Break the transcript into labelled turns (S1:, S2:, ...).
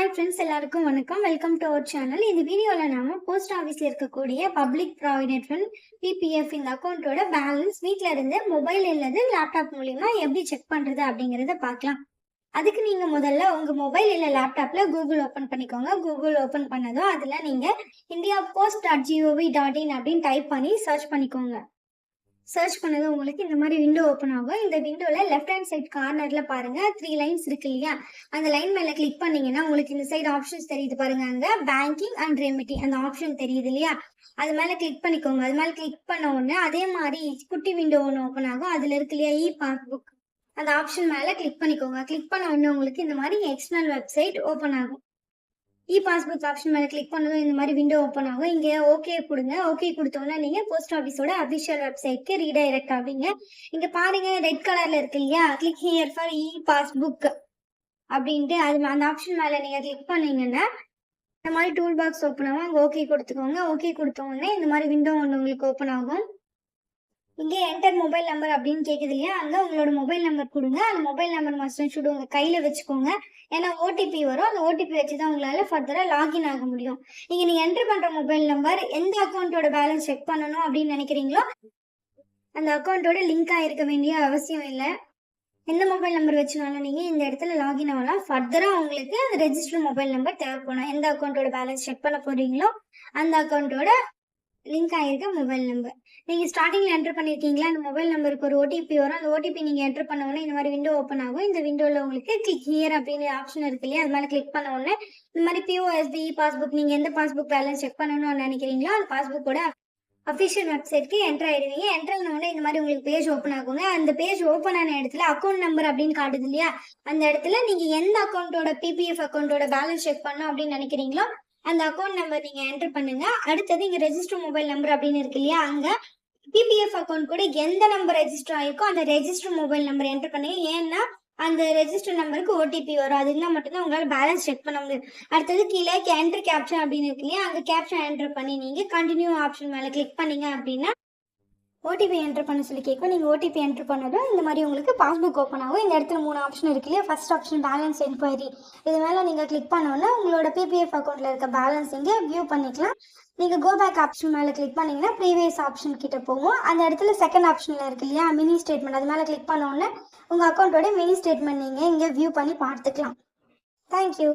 S1: Hi friends, எல்லாருக்கும் வணக்கம். Welcome to our channel. இந்த வீடியோவில் நாம போஸ்ட் ஆஃபீஸில் இருக்கக்கூடிய பப்ளிக் ப்ராவிடென்ட் ஃபண்ட் பிபிஎஃப் இந்த அக்கௌண்ட்டோட பேலன்ஸ் வீட்டில் இருந்து மொபைல் இல்லது லேப்டாப் மூலிமா எப்படி செக் பண்ணுறது அப்படிங்கிறத பார்க்கலாம். அதுக்கு நீங்கள் முதல்ல உங்கள் மொபைல் இல்லை லேப்டாப்பில் கூகுள் ஓப்பன் பண்ணிக்கோங்க. கூகுள் ஓப்பன் பண்ணதும் அதில் நீங்கள் indiapost.gov.in அப்படின்னு டைப் பண்ணி சர்ச் பண்ணிக்கோங்க. சர்ச் பண்ணது உங்களுக்கு இந்த மாதிரி விண்டோ ஓப்பன் ஆகும். இந்த விண்டோவில் லெஃப்ட் ஹேண்ட் சைட் கார்னரில் பாருங்கள் 3 லைன்ஸ் இருக்கு இல்லையா, அந்த லைன் மேலே கிளிக் பண்ணிங்கன்னா உங்களுக்கு இந்த சைடு ஆப்ஷன்ஸ் தெரியுது பாருங்க. அங்கே பேங்கிங் அண்ட் ரெமிட்டி அந்த ஆப்ஷன் தெரியுது இல்லையா, அது மேலே கிளிக் பண்ணிக்கோங்க. அது மேலே கிளிக் பண்ண உடனே அதே மாதிரி குட்டி விண்டோ ஒன்று ஓப்பன் ஆகும். அதில் இருக்கு இல்லையா இ பாஸ்புக், அந்த ஆப்ஷன் மேலே கிளிக் பண்ணிக்கோங்க. கிளிக் பண்ண உடனே உங்களுக்கு இந்த மாதிரி எக்ஸ்டர்னல் வெப்சைட் ஓப்பன் ஆகும். இ பாஸ்புக் ஆப்ஷன் மேலே கிளிக் பண்ணதும் இந்த மாதிரி விண்டோ ஓப்பன் ஆகும். இங்கே ஓகே கொடுங்க. ஓகே கொடுத்தோன்னா நீங்கள் போஸ்ட் ஆஃபீஸோட அஃபிஷியல் வெப்சைட்க்கு ரீடைரக்ட் ஆவீங்க. இங்கே பாருங்க ரெட் கலரில் இருக்கு இல்லையா, click here for E passbook அப்படின்ட்டு அது அந்த ஆப்ஷன் மேலே நீங்கள் கிளிக் பண்ணீங்கன்னா இந்த மாதிரி டூல் பாக்ஸ் ஓப்பன் ஆகும். அங்கே ஓகே கொடுத்துக்கோங்க. ஓகே கொடுத்த உடனே இந்த மாதிரி விண்டோ ஒன்று உங்களுக்கு ஓப்பன் ஆகும். இங்கே என்டர் மொபைல் நம்பர் அப்படின்னு கேட்குது இல்லையா, அங்கே உங்களோட மொபைல் நம்பர் கொடுங்க. அந்த மொபைல் நம்பர் மஸ்ட் ஷுட் உங்கள் கையில் வச்சுக்கோங்க. ஏன்னா ஓடிபி வரும், அந்த ஓடிபி வச்சு தான் உங்களால் ஃபர்தராக லாகின் ஆக முடியும். நீங்கள் என்டர் பண்ணுற மொபைல் நம்பர் எந்த அக்கௌண்ட்டோட பேலன்ஸ் செக் பண்ணணும் அப்படின்னு நினைக்கிறீங்களோ அந்த அக்கௌண்ட்டோட லிங்க் ஆகிருக்க வேண்டிய அவசியம் இல்லை. எந்த மொபைல் நம்பர் வச்சுனாலும் நீங்கள் இந்த இடத்துல லாகின் ஆகலாம். ஃபர்தராக உங்களுக்கு ரெஜிஸ்டர் மொபைல் நம்பர் தேவைப்படும். எந்த அக்கௌண்ட்டோட பேலன்ஸ் செக் பண்ண போகிறீங்களோ அந்த அக்கௌண்ட்டோட லிங்க் ஆகிருக்க மொபைல் நம்பர் நீங்கள் ஸ்டார்டிங்கில் என்டர் பண்ணியிருக்கீங்களா, அந்த மொபைல் நம்பருக்கு ஒரு ஓடிபி வரும். அந்த ஓடிபி நீங்கள் என்டர் பண்ண உடனே இந்த மாதிரி விண்டோ ஓப்பன் ஆகும். இந்த விண்டோவில் உங்களுக்கு கிளிக் ஹியர் அப்படின்னு ஆப்ஷன் இருக்கு இல்லையா, அது மேலே கிளிக் பண்ண உடனே இந்த மாதிரி பிஓஎஸ்பி பாஸ்புக் நீங்கள் எந்த பாஸ்புக் பேலன்ஸ் செக் பண்ணணும்னு நினைக்கிறீங்களோ அந்த பாஸ்புக்கோட அஃபிஷியல் வெப்சைட்க்கு என்டர் ஆயிடுவீங்க. என்டர் ஆன உடனே இந்த மாதிரி உங்களுக்கு பேஜ் ஓப்பன் ஆகுங்க. அந்த பேஜ் ஓப்பன் ஆன இடத்துல அக்கௌண்ட் நம்பர் அப்படின்னு காட்டுது இல்லையா, அந்த இடத்துல நீங்கள் எந்த அக்கௌண்ட்டோட பிபிஎஃப் அக்கௌண்ட்டோட பேலன்ஸ் செக் பண்ணணும் அப்படின்னு நினைக்கிறீங்களோ அந்த அக்கௌண்ட் நம்பர் நீங்கள் என்டர் பண்ணுங்க. அடுத்தது இங்கே ரெஜிஸ்டர் மொபைல் நம்பர் அப்படின்னு இருக்கு இல்லையா, அங்கே பிபிஎஃப் அக்கௌண்ட் கூட எந்த நம்பர் ரெஜிஸ்டர் ஆயிருக்கோ அந்த ரெஜிஸ்டர் மொபைல் நம்பர் என்டர் பண்ணுங்க. ஏன்னா அந்த ரெஜிஸ்டர் நம்பருக்கு ஓடிபி வரும். அது இருந்தால் மட்டும்தான் உங்களால் பேலன்ஸ் செக் பண்ண முடியும். அடுத்தது கீழே என்டர் கேப்ஷன் அப்படின்னு இருக்கு இல்லையா, அங்கே கேப்ஷன் என்டர் பண்ணி நீங்கள் கண்டினியூ ஆப்ஷன் மேலே கிளிக் பண்ணீங்க அப்படின்னா ஓடிபி என்டர் பண்ண சொல்லி கேட்கும். நீங்கள் ஓடிபி என்டர் பண்ணதும் இந்த மாதிரி உங்களுக்கு பாஸ்புக் ஓப்பன் ஆகும். இந்த இடத்துல 3 ஆப்ஷன் இருக்கு இல்லையா, ஃபர்ஸ்ட் ஆப்ஷன் பேலன்ஸ் என்கொயரி, இது மேலே நீங்கள் கிளிக் பண்ணோன்னா உங்களோட பிபிஎஃப் அக்கௌண்ட்டில் இருக்க பேலன்ஸ் இங்கே வியூ பண்ணிக்கலாம். நீங்கள் கோ பேக் ஆப்ஷன் மேலே கிளிக் பண்ணிங்கன்னா ப்ரீவியஸ் ஆப்ஷன் கிட்ட போகும். அந்த இடத்துல செகண்ட் ஆப்ஷனில் இருக்கு இல்லையா மினி ஸ்டேட்மெண்ட், அது மேலே கிளிக் பண்ணோன்னே உங்கள் அக்கௌண்ட்டோட மினி ஸ்டேட்மெண்ட் நீங்கள் இங்கே வியூ பண்ணி பார்த்துக்கலாம். தேங்க்யூ.